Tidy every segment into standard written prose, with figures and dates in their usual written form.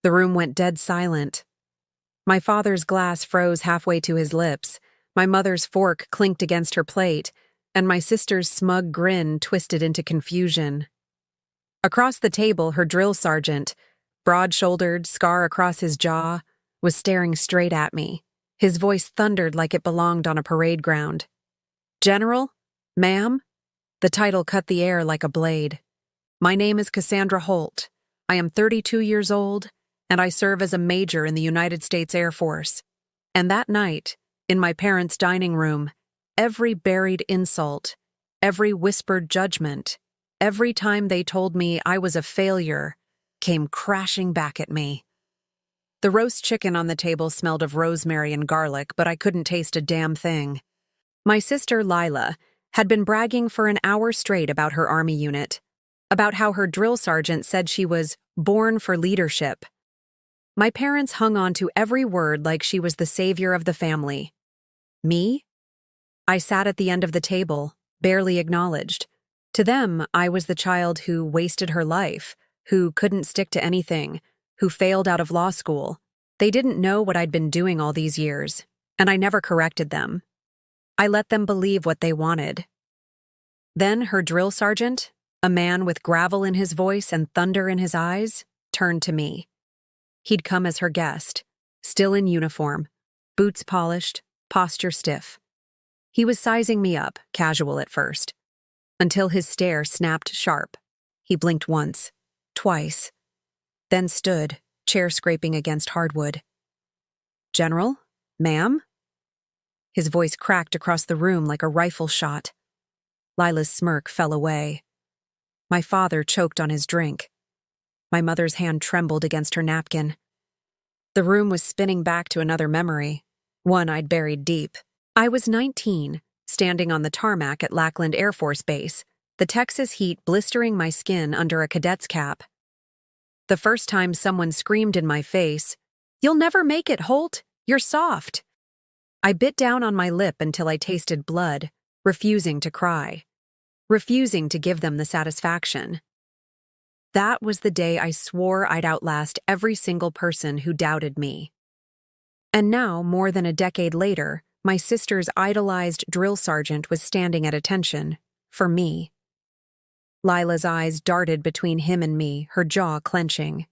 The room went dead silent. My father's glass froze halfway to his lips, my mother's fork clinked against her plate, and my sister's smug grin twisted into confusion. Across the table, her drill sergeant, broad-shouldered, scar across his jaw, was staring straight at me. His voice thundered like it belonged on a parade ground. "General? Ma'am?" The title cut the air like a blade. "My name is Cassandra Holt. I am 32 years old, and I serve as a major in the United States Air Force." And that night, in my parents' dining room, every buried insult, every whispered judgment, every time they told me I was a failure, came crashing back at me. The roast chicken on the table smelled of rosemary and garlic, but I couldn't taste a damn thing. My sister, Lila, had been bragging for an hour straight about her Army unit, about how her drill sergeant said she was born for leadership. My parents hung on to every word like she was the savior of the family. Me? I sat at the end of the table, barely acknowledged. To them, I was the child who wasted her life, who couldn't stick to anything, who failed out of law school. They didn't know what I'd been doing all these years, and I never corrected them. I let them believe what they wanted. Then her drill sergeant, a man with gravel in his voice and thunder in his eyes, turned to me. He'd come as her guest, still in uniform, boots polished, posture stiff. He was sizing me up, casual at first, until his stare snapped sharp. He blinked once, twice, then stood, chair scraping against hardwood. "General? Ma'am?" His voice cracked across the room like a rifle shot. Lila's smirk fell away. My father choked on his drink. My mother's hand trembled against her napkin. The room was spinning back to another memory, one I'd buried deep. I was 19, standing on the tarmac at Lackland Air Force Base, the Texas heat blistering my skin under a cadet's cap. The first time someone screamed in my face, "You'll never make it, Holt! You're soft!" I bit down on my lip until I tasted blood, refusing to cry, refusing to give them the satisfaction. That was the day I swore I'd outlast every single person who doubted me. And now, more than a decade later, my sister's idolized drill sergeant was standing at attention, for me. Lila's eyes darted between him and me, her jaw clenching.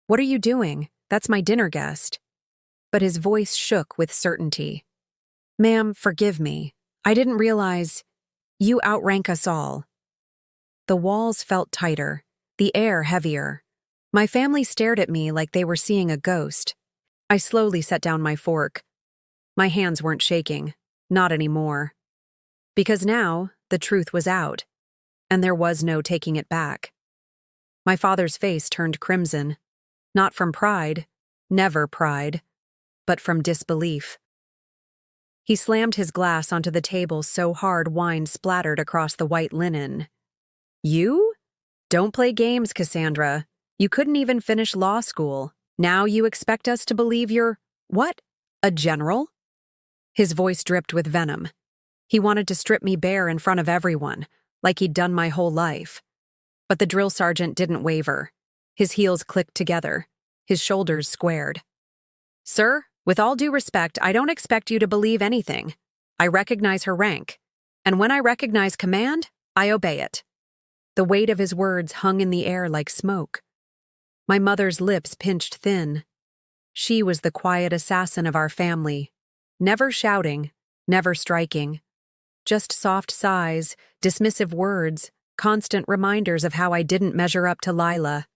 "What are you doing? That's my dinner guest." But his voice shook with certainty. "Ma'am, forgive me. I didn't realize you outrank us all." The walls felt tighter, the air heavier. My family stared at me like they were seeing a ghost. I slowly set down my fork. My hands weren't shaking, not anymore. Because now, the truth was out, and there was no taking it back. My father's face turned crimson, not from pride, never pride, but from disbelief. He slammed his glass onto the table so hard wine splattered across the white linen. "You? Don't play games, Cassandra. You couldn't even finish law school. Now you expect us to believe you're, what, a general?" His voice dripped with venom. He wanted to strip me bare in front of everyone, like he'd done my whole life. But the drill sergeant didn't waver. His heels clicked together, his shoulders squared. "Sir, with all due respect, I don't expect you to believe anything. I recognize her rank, and when I recognize command, I obey it." The weight of his words hung in the air like smoke. My mother's lips pinched thin. She was the quiet assassin of our family, never shouting, never striking. Just soft sighs, dismissive words, constant reminders of how I didn't measure up to Lila.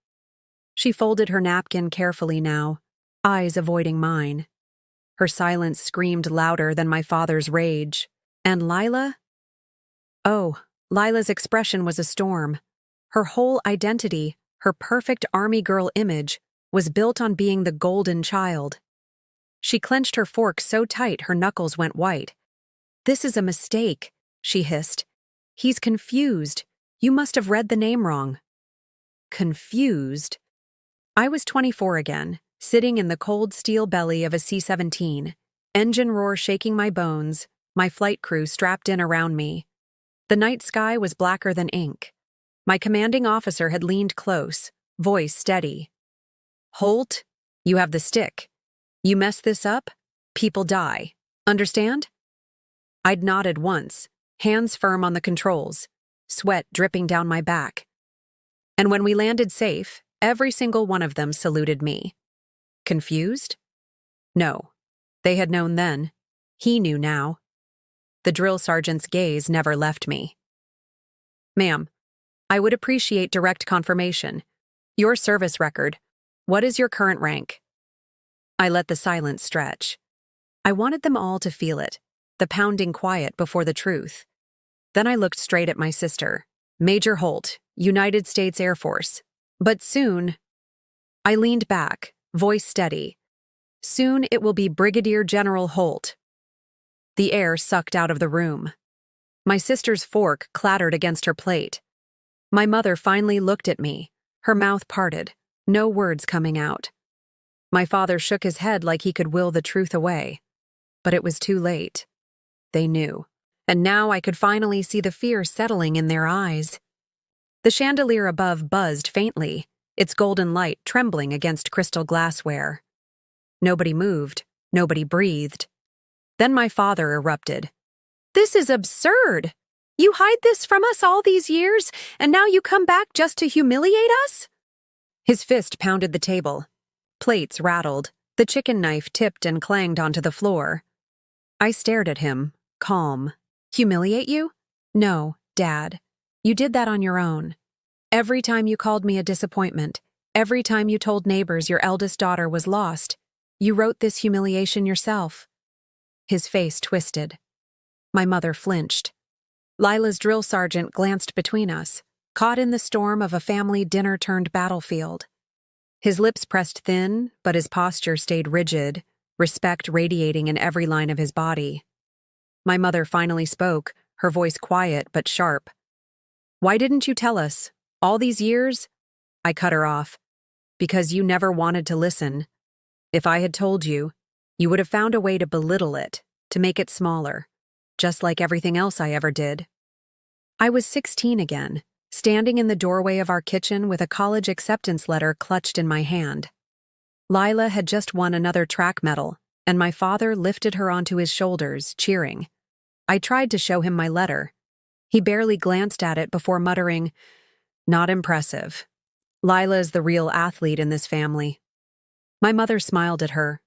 She folded her napkin carefully now, eyes avoiding mine. Her silence screamed louder than my father's rage. And Lila? Oh, Lila's expression was a storm. Her whole identity, her perfect Army girl image, was built on being the golden child. She clenched her fork so tight her knuckles went white. "This is a mistake," she hissed. "He's confused. You must have read the name wrong." Confused? I was 24 again, sitting in the cold steel belly of a C-17, engine roar shaking my bones, my flight crew strapped in around me. The night sky was blacker than ink. My commanding officer had leaned close, voice steady. Holt, you have the stick. You mess this up, people die. Understand? I'd nodded once, hands firm on the controls, sweat dripping down my back. And when we landed safe, every single one of them saluted me. Confused? No. They had known then. He knew now. The drill sergeant's gaze never left me. Ma'am, I would appreciate direct confirmation. Your service record. What is your current rank? I let the silence stretch. I wanted them all to feel it, the pounding quiet before the truth. Then I looked straight at my sister. Major Holt, United States Air Force. But soon, I leaned back, voice steady. Soon it will be Brigadier General Holt. The air sucked out of the room. My sister's fork clattered against her plate. My mother finally looked at me, her mouth parted, no words coming out. My father shook his head like he could will the truth away. But it was too late. They knew. And now I could finally see the fear settling in their eyes. The chandelier above buzzed faintly, its golden light trembling against crystal glassware. Nobody moved, nobody breathed. Then my father erupted. This is absurd! You hide this from us all these years, and now you come back just to humiliate us? His fist pounded the table. Plates rattled, the chicken knife tipped and clanged onto the floor. I stared at him, calm. Humiliate you? No, Dad. You did that on your own. Every time you called me a disappointment, every time you told neighbors your eldest daughter was lost, you wrote this humiliation yourself. His face twisted. My mother flinched. Lila's drill sergeant glanced between us, caught in the storm of a family dinner-turned-battlefield. His lips pressed thin, but his posture stayed rigid, respect radiating in every line of his body. My mother finally spoke, her voice quiet but sharp. Why didn't you tell us? All these years? I cut her off. Because you never wanted to listen. If I had told you, you would have found a way to belittle it, to make it smaller, just like everything else I ever did. I was 16 again, standing in the doorway of our kitchen with a college acceptance letter clutched in my hand. Lila had just won another track medal, and my father lifted her onto his shoulders, cheering. I tried to show him my letter. He barely glanced at it before muttering, "Not impressive. Lila is the real athlete in this family." My mother smiled at her.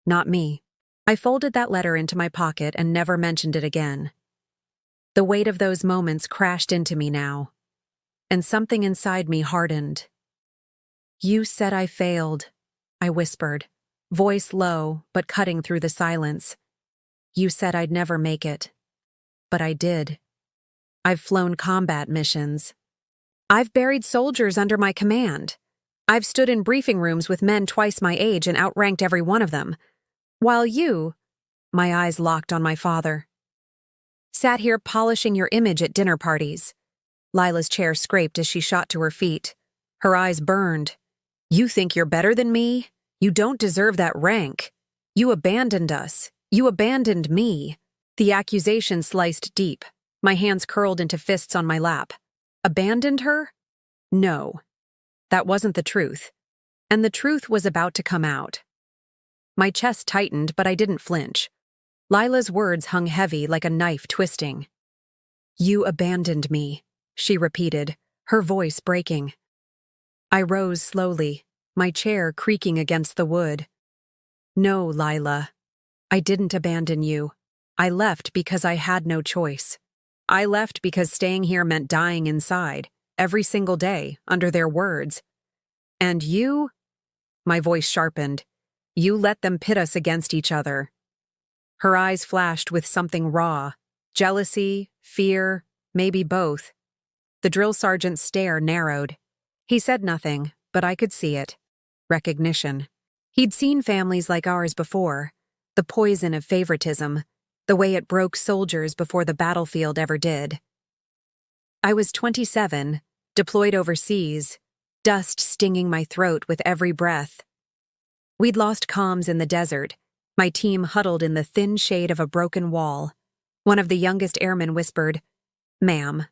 Not me. I folded that letter into my pocket and never mentioned it again. The weight of those moments crashed into me now, and something inside me hardened. You said I failed, I whispered, voice low but cutting through the silence. You said I'd never make it. But I did. I've flown combat missions. I've buried soldiers under my command. I've stood in briefing rooms with men twice my age and outranked every one of them. While you, my eyes locked on my father, sat here polishing your image at dinner parties. Lila's chair scraped as she shot to her feet. Her eyes burned. You think you're better than me? You don't deserve that rank. You abandoned us. You abandoned me. The accusation sliced deep. My hands curled into fists on my lap. Abandoned her? No. That wasn't the truth. And the truth was about to come out. My chest tightened, but I didn't flinch. Lila's words hung heavy like a knife twisting. You abandoned me, she repeated, her voice breaking. I rose slowly, my chair creaking against the wood. No, Lila. I didn't abandon you. I left because I had no choice. I left because staying here meant dying inside, every single day, under their words. And you? My voice sharpened. You let them pit us against each other. Her eyes flashed with something raw. Jealousy, fear, maybe both. The drill sergeant's stare narrowed. He said nothing, but I could see it. Recognition. He'd seen families like ours before. The poison of favoritism. The way it broke soldiers before the battlefield ever did. I was 27, deployed overseas, dust stinging my throat with every breath. We'd lost comms in the desert, my team huddled in the thin shade of a broken wall. One of the youngest airmen whispered, "Ma'am,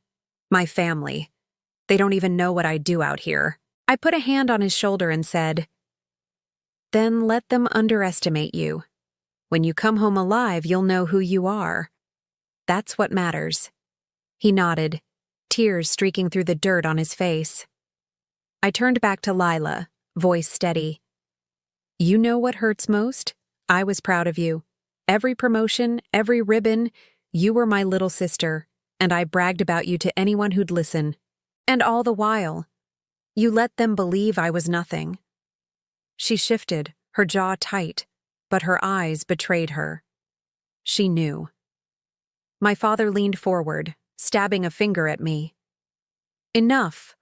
my family. They don't even know what I do out here." I put a hand on his shoulder and said, Then let them underestimate you. When you come home alive, you'll know who you are. That's what matters." He nodded, tears streaking through the dirt on his face. I turned back to Lila, voice steady. "You know what hurts most? I was proud of you. Every promotion, every ribbon, you were my little sister, and I bragged about you to anyone who'd listen. And all the while, you let them believe I was nothing." She shifted, her jaw tight, but her eyes betrayed her. She knew. My father leaned forward, stabbing a finger at me. "Enough.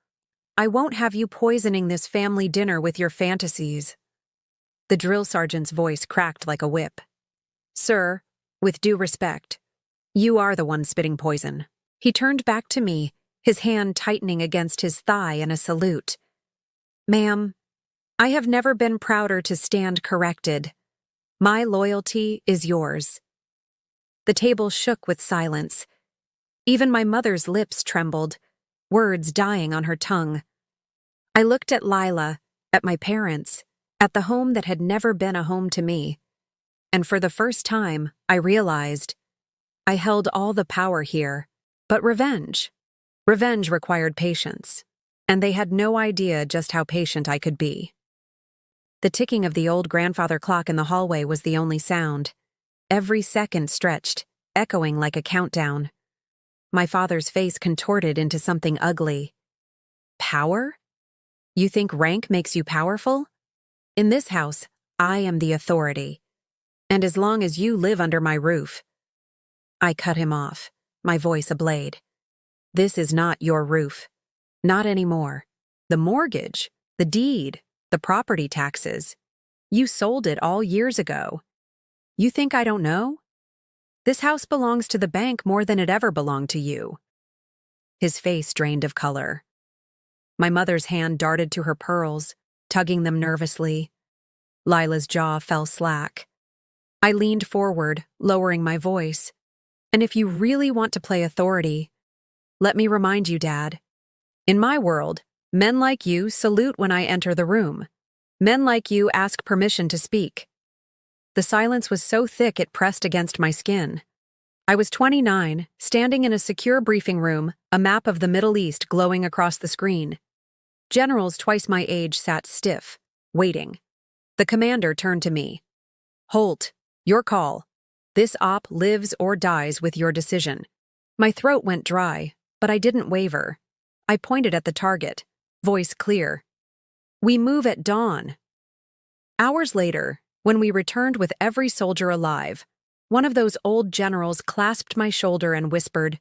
I won't have you poisoning this family dinner with your fantasies." The drill sergeant's voice cracked like a whip. "Sir, with due respect, you are the one spitting poison." He turned back to me, his hand tightening against his thigh in a salute. "Ma'am, I have never been prouder to stand corrected. My loyalty is yours." The table shook with silence. Even my mother's lips trembled, words dying on her tongue. I looked at Lila, at my parents, at the home that had never been a home to me. And for the first time, I realized I held all the power here. But revenge required patience, and they had no idea just how patient I could be. The ticking of the old grandfather clock in the hallway was the only sound. Every second stretched, echoing like a countdown. My father's face contorted into something ugly. "Power? You think rank makes you powerful? In this house, I am the authority. And as long as you live under my roof..." I cut him off, my voice ablade. "This is not your roof. Not anymore. The mortgage, the deed, the property taxes. You sold it all years ago. You think I don't know? This house belongs to the bank more than it ever belonged to you." His face drained of color. My mother's hand darted to her pearls, tugging them nervously. Lila's jaw fell slack. I leaned forward, lowering my voice. "And if you really want to play authority, let me remind you, Dad. In my world, men like you salute when I enter the room. Men like you ask permission to speak." The silence was so thick it pressed against my skin. I was 29, standing in a secure briefing room, a map of the Middle East glowing across the screen. Generals twice my age sat stiff, waiting. The commander turned to me. "Holt, your call. This op lives or dies with your decision." My throat went dry, but I didn't waver. I pointed at the target, voice clear. "We move at dawn." Hours later, when we returned with every soldier alive, one of those old generals clasped my shoulder and whispered,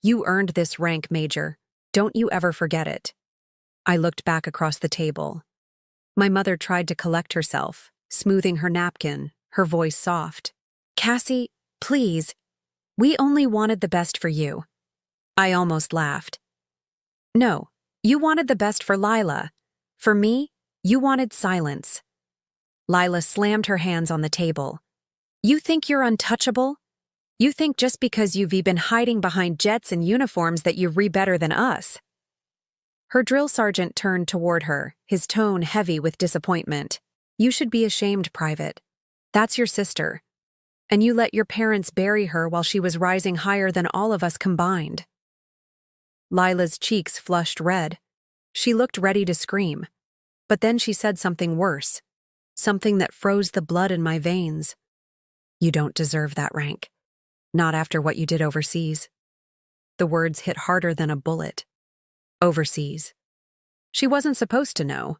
"You earned this rank, Major. Don't you ever forget it." I looked back across the table. My mother tried to collect herself, smoothing her napkin, her voice soft. "Cassie, please. We only wanted the best for you." I almost laughed. "No, you wanted the best for Lila. For me, you wanted silence." Lila slammed her hands on the table. "You think you're untouchable? You think just because you've been hiding behind jets and uniforms that you're better than us?" Her drill sergeant turned toward her, his tone heavy with disappointment. "You should be ashamed, Private. That's your sister. And you let your parents bury her while she was rising higher than all of us combined." Lila's cheeks flushed red. She looked ready to scream. But then she said something worse. Something that froze the blood in my veins. "You don't deserve that rank. Not after what you did overseas." The words hit harder than a bullet. Overseas. She wasn't supposed to know.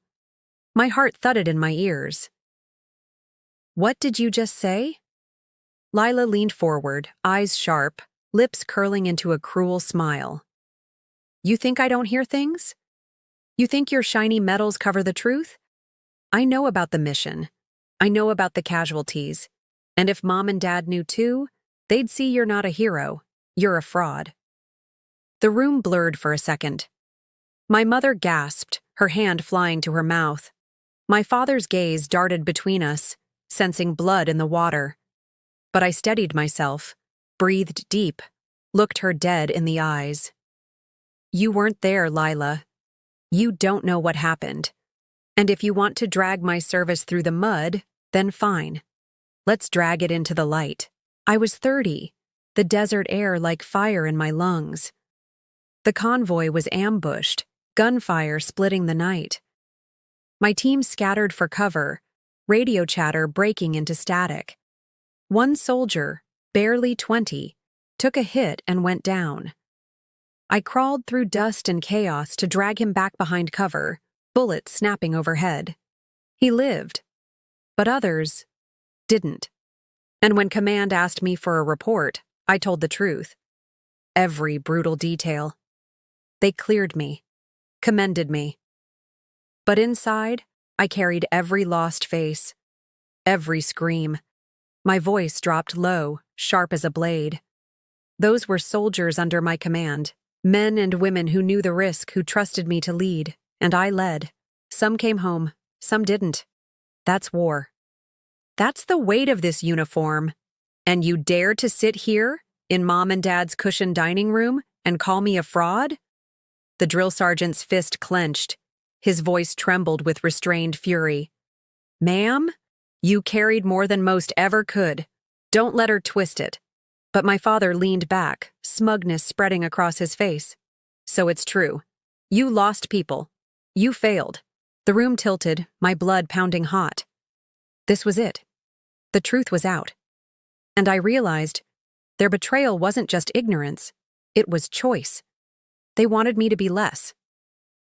My heart thudded in my ears. "What did you just say?" Lila leaned forward, eyes sharp, lips curling into a cruel smile. "You think I don't hear things? You think your shiny medals cover the truth? I know about the mission. I know about the casualties. And if Mom and Dad knew too, they'd see you're not a hero. You're a fraud." The room blurred for a second. My mother gasped, her hand flying to her mouth. My father's gaze darted between us, sensing blood in the water. But I steadied myself, breathed deep, looked her dead in the eyes. "You weren't there, Lila. You don't know what happened. And if you want to drag my service through the mud, then fine. Let's drag it into the light. I was 30, the desert air like fire in my lungs. The convoy was ambushed, gunfire splitting the night. My team scattered for cover, radio chatter breaking into static. One soldier, barely 20, took a hit and went down. I crawled through dust and chaos to drag him back behind cover, bullets snapping overhead. He lived, but others didn't. And when command asked me for a report, I told the truth. Every brutal detail. They cleared me, commended me. But inside, I carried every lost face, every scream. My voice dropped low, sharp as a blade. Those were soldiers under my command, men and women who knew the risk, who trusted me to lead, and I led. Some came home, some didn't. That's war. That's the weight of this uniform. And you dare to sit here, in Mom and Dad's cushioned dining room, and call me a fraud? The drill sergeant's fist clenched. His voice trembled with restrained fury. Ma'am, you carried more than most ever could. Don't let her twist it. But my father leaned back, smugness spreading across his face. So it's true. You lost people. You failed. The room tilted, my blood pounding hot. This was it. The truth was out. And I realized their betrayal wasn't just ignorance. It was choice. They wanted me to be less,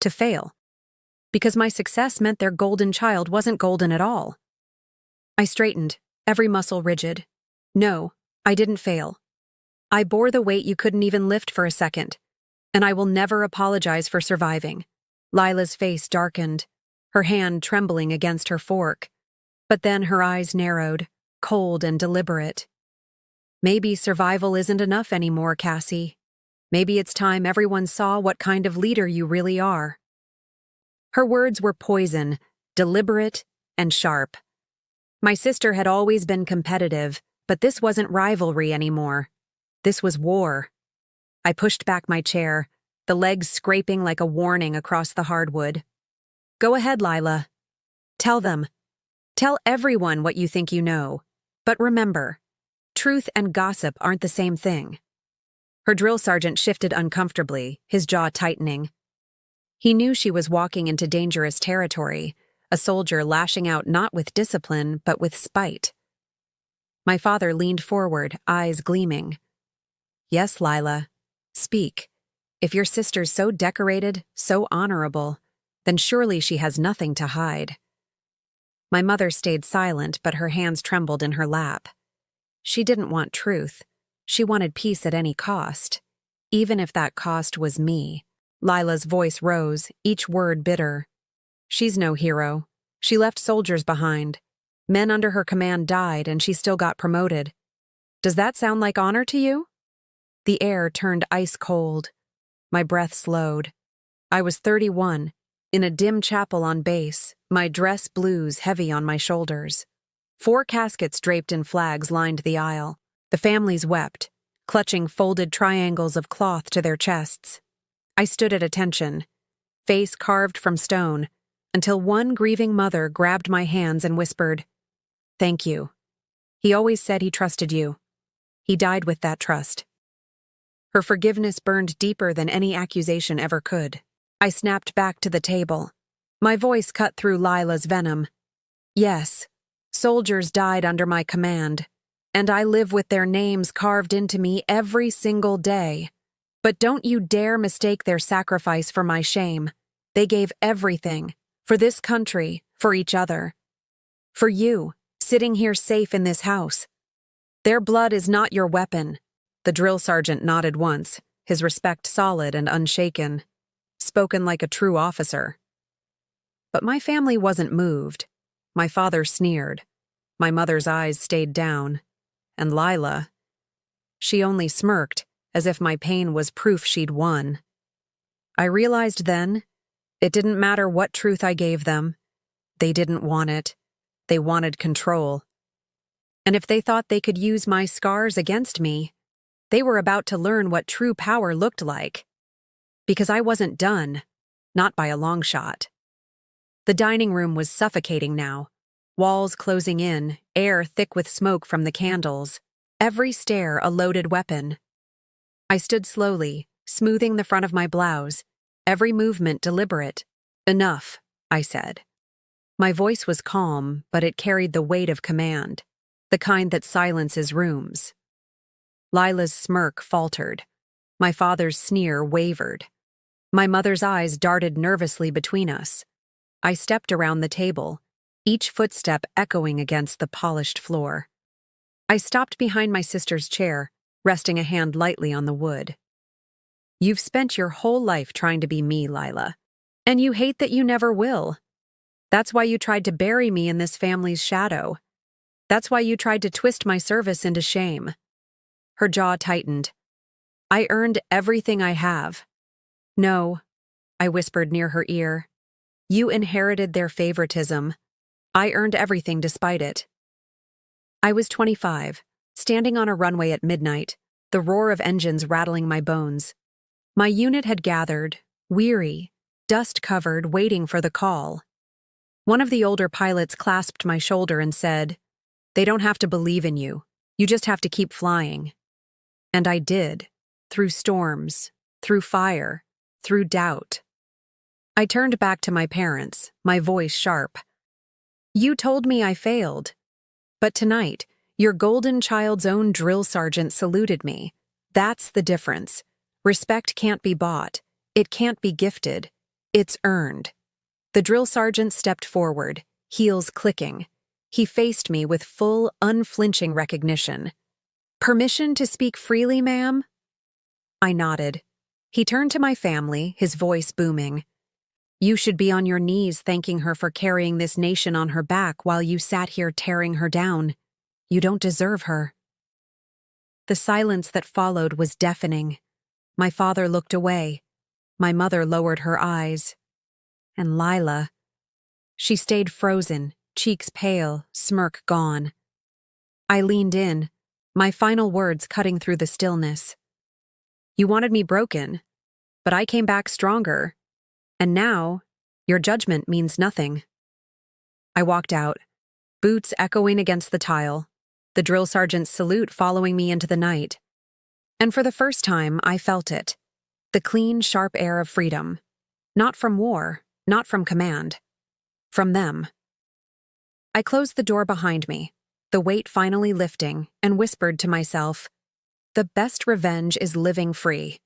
to fail. Because my success meant their golden child wasn't golden at all. I straightened, every muscle rigid. No, I didn't fail. I bore the weight you couldn't even lift for a second, and I will never apologize for surviving. Lila's face darkened, her hand trembling against her fork. But then her eyes narrowed, cold and deliberate. Maybe survival isn't enough anymore, Cassie. Maybe it's time everyone saw what kind of leader you really are. Her words were poison, deliberate and sharp. My sister had always been competitive, but this wasn't rivalry anymore. This was war. I pushed back my chair, the legs scraping like a warning across the hardwood. Go ahead, Lila. Tell them. Tell everyone what you think you know. But remember, truth and gossip aren't the same thing. Her drill sergeant shifted uncomfortably, his jaw tightening. He knew she was walking into dangerous territory, a soldier lashing out not with discipline, but with spite. My father leaned forward, eyes gleaming. Yes, Lila. Speak. If your sister's so decorated, so honorable, then surely she has nothing to hide. My mother stayed silent, but her hands trembled in her lap. She didn't want truth. She wanted peace at any cost, even if that cost was me. Lila's voice rose, each word bitter. She's no hero. She left soldiers behind. Men under her command died, and she still got promoted. Does that sound like honor to you? The air turned ice cold. My breath slowed. I was 31, in a dim chapel on base, my dress blues heavy on my shoulders. 4 caskets draped in flags lined the aisle. The families wept, clutching folded triangles of cloth to their chests. I stood at attention, face carved from stone, until one grieving mother grabbed my hands and whispered, "Thank you. He always said he trusted you. He died with that trust." Her forgiveness burned deeper than any accusation ever could. I snapped back to the table. My voice cut through Lila's venom. Yes, soldiers died under my command, and I live with their names carved into me every single day. But don't you dare mistake their sacrifice for my shame. They gave everything, for this country, for each other. For you, sitting here safe in this house. Their blood is not your weapon. The drill sergeant nodded once, his respect solid and unshaken, spoken like a true officer. But my family wasn't moved. My father sneered. My mother's eyes stayed down. And Lila, she only smirked, as if my pain was proof she'd won. I realized then, it didn't matter what truth I gave them. They didn't want it. They wanted control. And if they thought they could use my scars against me, they were about to learn what true power looked like. Because I wasn't done, not by a long shot. The dining room was suffocating now. Walls closing in, air thick with smoke from the candles. Every stare a loaded weapon. I stood slowly, smoothing the front of my blouse, every movement deliberate. "Enough," I said. My voice was calm, but it carried the weight of command, the kind that silences rooms. Lila's smirk faltered. My father's sneer wavered. My mother's eyes darted nervously between us. I stepped around the table, each footstep echoing against the polished floor. I stopped behind my sister's chair, resting a hand lightly on the wood. "You've spent your whole life trying to be me, Lila, and you hate that you never will. That's why you tried to bury me in this family's shadow. That's why you tried to twist my service into shame." Her jaw tightened. "I earned everything I have." "No," I whispered near her ear. "You inherited their favoritism. I earned everything despite it." I was 25, standing on a runway at midnight, the roar of engines rattling my bones. My unit had gathered, weary, dust-covered, waiting for the call. One of the older pilots clasped my shoulder and said, "They don't have to believe in you. You just have to keep flying." And I did, through storms, through fire, through doubt. I turned back to my parents, my voice sharp. "You told me I failed. But tonight, your golden child's own drill sergeant saluted me. That's the difference. Respect can't be bought. It can't be gifted. It's earned." The drill sergeant stepped forward, heels clicking. He faced me with full, unflinching recognition. "Permission to speak freely, ma'am?" I nodded. He turned to my family, his voice booming. "You should be on your knees thanking her for carrying this nation on her back while you sat here tearing her down. You don't deserve her." The silence that followed was deafening. My father looked away. My mother lowered her eyes. And Lila, she stayed frozen, cheeks pale, smirk gone. I leaned in, my final words cutting through the stillness. "You wanted me broken, but I came back stronger. And now, your judgment means nothing." I walked out, boots echoing against the tile, the drill sergeant's salute following me into the night. And for the first time, I felt it. The clean, sharp air of freedom. Not from war, not from command. From them. I closed the door behind me, the weight finally lifting, and whispered to myself, "The best revenge is living free."